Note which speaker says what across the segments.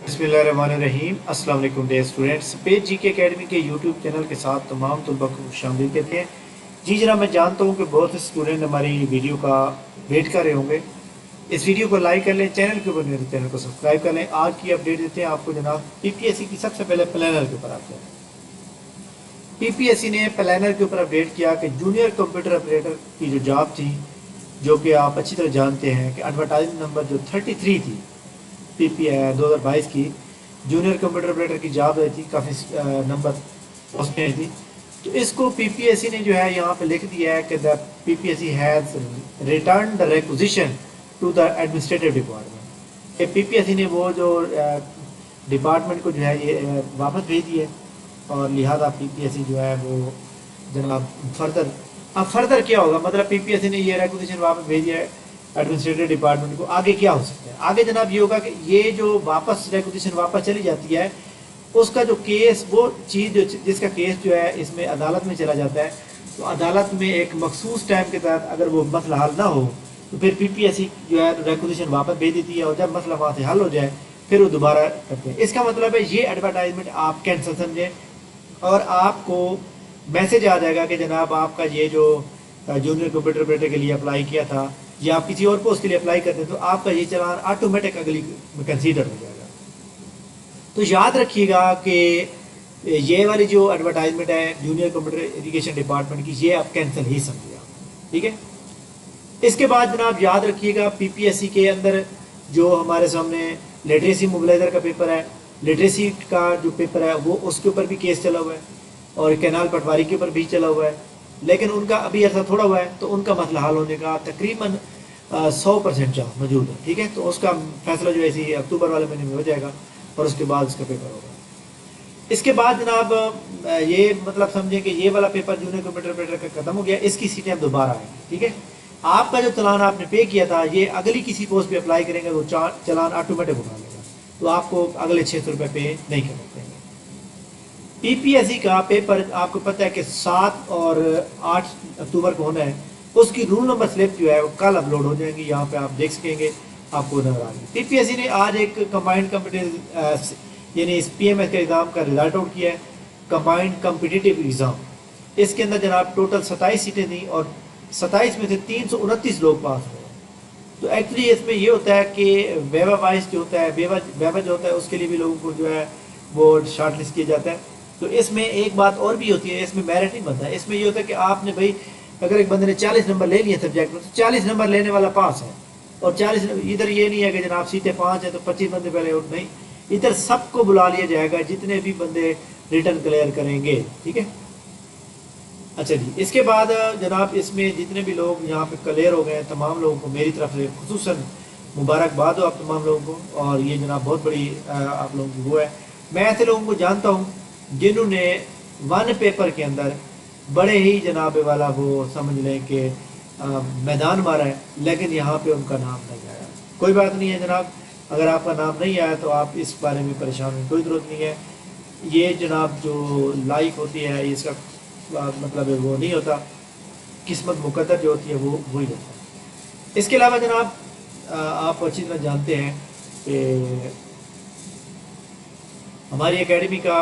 Speaker 1: बिस्मिल्लाहिर्रहमानिर्रहीम। अस्सलाम वालेकुम डियर स्टूडेंट्स। पेज जी के अकेडमी के यूट्यूब चैनल के साथ तमाम तलबा को खुशामदीद कहते हैं। जी जनाब, मैं जानता हूँ कि बहुत से स्टूडेंट हमारी वीडियो का वेट कर रहे होंगे। इस वीडियो को लाइक कर लें, चैनल के ऊपर मेरे चैनल को सब्सक्राइब कर लें। आज की अपडेट देते हैं आपको जनाब पीपीएससी की। सबसे पहले प्लानर के ऊपर आते हैं। पीपीएससी ने प्लानर के ऊपर अपडेट किया कि जूनियर कंप्यूटर ऑपरेटर की जो जॉब थी, जो कि आप अच्छी तरह जानते हैं कि एडवर्टाइजिंग नंबर जो 33 थी पीपी 2022 की जूनियर कंप्यूटर ऑपरेटर की जॉब आई थी, काफ़ी नंबर उसमें आई थी। तो इसको पीपीएससी ने जो है यहाँ पे लिख दिया है कि the PPSC has return the requisition to the administrative department. कि पीपीएससी ने वो जो डिपार्टमेंट को जो है ये वापस भेज दिया है, और लिहाजा पीपीएससी जो है वो जनाब फर्दर क्या होगा, मतलब पीपीएससी ने ये रिक्विजिशन वापस भेज दिया है एडमिनिस्ट्रेटिव डिपार्टमेंट को। आगे क्या हो सकता है? आगे जनाब ये होगा कि ये जो वापस रिक्विजिशन वापस चली जाती है, उसका जो केस, वो चीज़ जो जिसका केस जो है इसमें अदालत में चला जाता है, तो अदालत में एक मखसूस टाइम के तहत अगर वो मसला हल ना हो तो फिर पीपीएससी जो है रिक्विजिशन वापस भेज देती है, और जब मसला वहाँ से हल हो जाए फिर वो दोबारा करते हैं। इसका मतलब है ये एडवर्टाइजमेंट आप कैंसिल समझें, और आपको मैसेज आ जाएगा कि जनाब आपका ये जो जूनियर कंप्यूटर ऑपरेटर के लिए अप्लाई किया था, या आप किसी और पोस्ट के लिए अप्लाई करते हैं, तो आपका ये चलान ऑटोमेटिक अगली में कंसीडर हो जाएगा। तो याद रखिएगा कि ये वाली जो एडवर्टाइजमेंट है जूनियर कंप्यूटर एजुकेशन डिपार्टमेंट की, ये आप कैंसिल ही समझिएगा, ठीक है। इसके बाद जनाब याद रखिएगा पीपीएससी के अंदर जो हमारे सामने लिटरेसी मोबिलाइजर का पेपर है, लिटरेसी का जो पेपर है वो उसके ऊपर भी केस चला हुआ है, और कैनाल पटवारी के ऊपर भी चला हुआ है, लेकिन उनका अभी ऐसा थोड़ा हुआ है, तो उनका मसला हल होने का तकरीबन 100% चांस मौजूद है, ठीक है। तो उसका फैसला जो है इसी अक्टूबर वाले महीने में हो जाएगा, और उसके बाद उसका पेपर होगा। इसके बाद जनाब ये मतलब समझें कि ये वाला पेपर जूनियर कंप्यूटर ऑपरेटर का खत्म हो गया, इसकी सीटें अब दोबारा आएंगी, ठीक है। आपका जो चलान आपने पे किया था, ये अगली किसी पोस्ट पे अप्लाई करेंगे तो चलान ऑटोमेटिक उठा लेगा, तो आपको अगले 600 रुपये पे नहीं करने पड़ेंगे। पीपीएससी का पेपर आपको पता है कि 7 और 8 अक्टूबर को होना है। उसकी रूल नंबर स्लिप जो है वो कल अपलोड हो जाएंगी, यहाँ पे आप देख सकेंगे, आपको नजर आ जाएगी। पीपीएससी ने आज एक कंबाइंड कॉम्पिटिटिव यानी इस पीएमएस के एग्ज़ाम का रिजल्ट आउट किया है, कंबाइंड कॉम्पिटिटिव एग्ज़ाम। इसके अंदर जनाब टोटल 27 सीटें थी, और 27 में से 329 लोग पास हुए। तो एक्चुअली इसमें ये होता है कि वेबा वाइज जो होता है, वेबा जो होता है उसके लिए भी लोगों को जो है वो शॉर्ट लिस्ट किया जाता है। तो इसमें एक बात और भी होती है, इसमें मेरिट नहीं बनता है। इसमें ये होता है कि आपने भाई अगर एक बंदे ने 40 नंबर ले लिए सब्जेक्ट में, तो 40 नंबर लेने वाला पास है, और 40 इधर ये नहीं है कि जनाब सीटें 5 है तो 25 बंदे पहले उठ, नहीं, इधर सबको बुला लिया जाएगा जितने भी बंदे रिटर्न क्लियर करेंगे, ठीक है। अच्छा जी, इसके बाद जनाब इसमें जितने भी लोग यहाँ पे क्लियर हो गए, तमाम लोगों को मेरी तरफ से खुसूसन मुबारकबाद हो आप तमाम लोगों को। और ये जनाब बहुत बड़ी आप लोगों की वो है। मैं ऐसे लोगों को जानता हूँ जिन्होंने वन पेपर के अंदर बड़े ही जनाब वाला वो समझ लें कि मैदान मारा है, लेकिन यहाँ पे उनका नाम नहीं आया। कोई बात नहीं है जनाब, अगर आपका नाम नहीं आया तो आप इस बारे में परेशान होने की कोई ज़रूरत नहीं है। ये जनाब जो लाइक होती है इसका मतलब वो नहीं होता, किस्मत मुकद्दर जो होती है वो वही होता है। इसके अलावा जनाब आप अच्छी तरह जानते हैं कि हमारी एकेडमी का,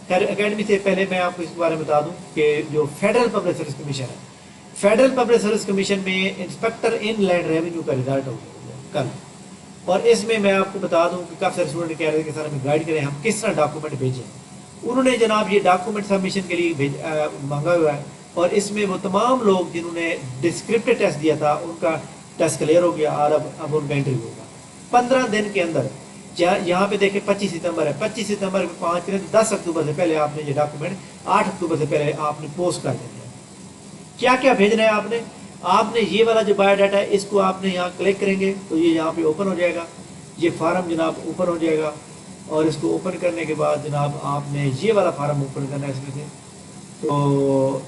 Speaker 1: खैर एकेडमी से पहले मैं आपको इस बारे में बता दूं कि जो फेडरल पब्लिक सर्विस कमीशन है, फेडरल पब्लिक सर्विस कमीशन में इंस्पेक्टर इन लैंड रेवेन्यू का रिजल्ट हो गया कल, और इसमें मैं आपको बता दूं कि काफ़ी सारे स्टूडेंट कह रहे थे कि सर हमें गाइड करें हम किस तरह डॉक्यूमेंट भेजें। उन्होंने जनाब ये डॉक्यूमेंट सबमिशन के लिए मांगा हुआ है, और इसमें वो तमाम लोग जिन्होंने डिस्क्रिप्टिव टेस्ट दिया था उनका टेस्ट क्लियर हो गया, और अब उनका इंटरव्यू होगा 15 दिन के अंदर। यहाँ पे देखें 25 सितंबर है, 25 सितंबर में 5 करें तो 10 अक्टूबर से पहले आपने ये डॉक्यूमेंट 8 अक्टूबर से पहले आपने पोस्ट कर देना है। क्या क्या भेजना है आपने ये वाला जो बायोडाटा है इसको आपने यहाँ क्लिक करेंगे तो ये यहाँ पे ओपन हो जाएगा, ये फार्म जनाब ओपन हो जाएगा, और इसको ओपन करने के बाद जनाब आपने ये वाला फार्म ओपन करना है इसमें से। तो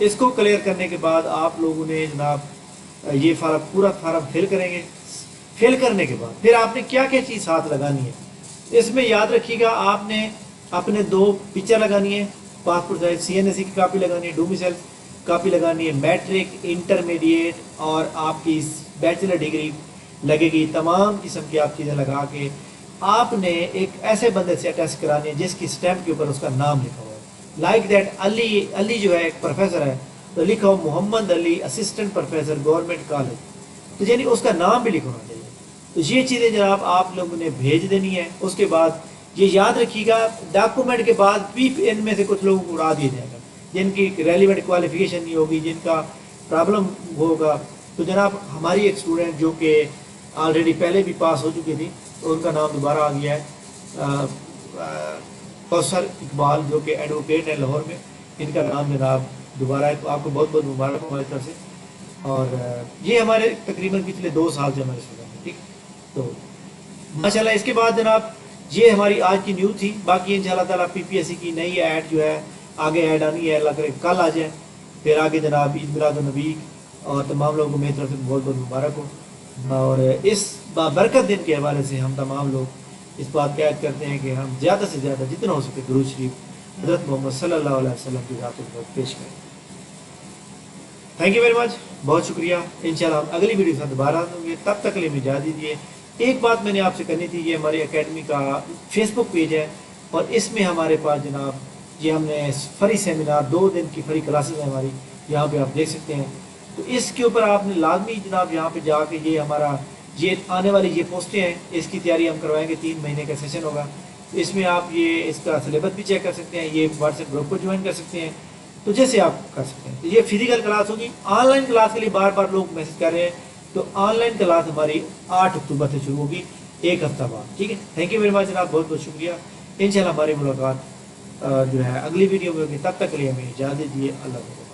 Speaker 1: इसको क्लियर करने के बाद आप लोगों ने जनाब ये पूरा फार्म फिल करेंगे। फिल करने के बाद फिर आपने क्या क्या चीज़ साथ लगानी है, इसमें याद रखिएगा आपने अपने 2 पिक्चर लगानी है, पासपोर्ट साइज CNSE की कापी लगानी है, डोमिसाइल कापी लगानी है, मैट्रिक, इंटरमीडिएट और आपकी बैचलर डिग्री लगेगी। तमाम किस्म की आप चीज़ें लगा के आपने एक ऐसे बंदे से टेस्ट करानी है जिसकी स्टैम्प के ऊपर उसका नाम लिखा हुआ है। लाइक दैट अली, अली जो है एक प्रोफेसर है तो लिखा हो Mohammad Ali assistant professor government college, तो यानी उसका नाम भी लिखा होना चाहिए। तो ये चीज़ें जनाब आप लोगों ने भेज देनी है। उसके बाद ये याद रखिएगा डॉक्यूमेंट के बाद भी इनमें से कुछ लोगों को उड़ा दिया जाएगा जिनकी रेलिवेंट क्वालिफिकेशन नहीं होगी, जिनका प्रॉब्लम होगा। तो जनाब हमारी एक स्टूडेंट जो कि ऑलरेडी पहले भी पास हो चुकी थी तो उनका नाम दोबारा आ गया है, कौसर इकबाल जो कि एडवोकेट है लाहौर में, इनका नाम जनाब दोबारा है। तो आपको बहुत बहुत मुबारक हमारी तरफ से। और ये हमारे तकरीबन पिछले 2 साल से हमारे स्टूडेंट हैं, ठीक। तो माशाल्लाह इसके बाद जनाब ये हमारी आज की न्यूज़ थी। बाकी इंशाल्लाह ताला PPSC की नई ऐड जो है आगे ऐड आनी है, अल्लाह करे कल आ जाए। फिर आगे जनाब ईद मिलादुन्नबी और तमाम लोगों को मेरी तरफ से बहुत बहुत मुबारक हो। और इस बरकत दिन के हवाले से हम तमाम लोग इस बात का याद करते हैं कि हम ज़्यादा से ज़्यादा जितना हो सके दुरूद शरीफ हज़रत मोहम्मद सल्लल्लाहु अलैहि वसल्लम की ज़ात पर पेश करें। थैंक यू वेरी मच, बहुत शुक्रिया। इंशाल्लाह हम अगली वीडियो के साथ दोबारा होंगे, तब तक के लिए इजाज़त दीजिए। एक बात मैंने आपसे करनी थी, ये हमारी एकेडमी का फेसबुक पेज है और इसमें हमारे पास जनाब ये हमने फ्री सेमिनार 2 दिन की फ्री क्लासेस हैं हमारी, यहाँ पे आप देख सकते हैं। तो इसके ऊपर आपने लाजमी जनाब यहाँ पे जाके ये हमारा ये आने वाली ये पोस्टें हैं, इसकी तैयारी हम करवाएंगे। 3 महीने का सेशन होगा, इसमें आप ये इसका सिलेबस भी चेक कर सकते हैं, ये व्हाट्सएप ग्रुप को ज्वाइन कर सकते हैं। तो जैसे आप कर सकते हैं। तो ये फिजिकल क्लास होगी। ऑनलाइन क्लास के लिए बार बार लोग मैसेज कर रहे हैं, तो ऑनलाइन क्लास हमारी 8 अक्टूबर से शुरू होगी, 1 हफ्ता बाद, ठीक है। थैंक यू वेरी मच जनाब, बहुत बहुत शुक्रिया। इंशाल्लाह हमारी मुलाकात जो है अगली वीडियो में होगी, तब तक के लिए हमें इजाज़त दीजिए। अल्लाह हाफ़िज़।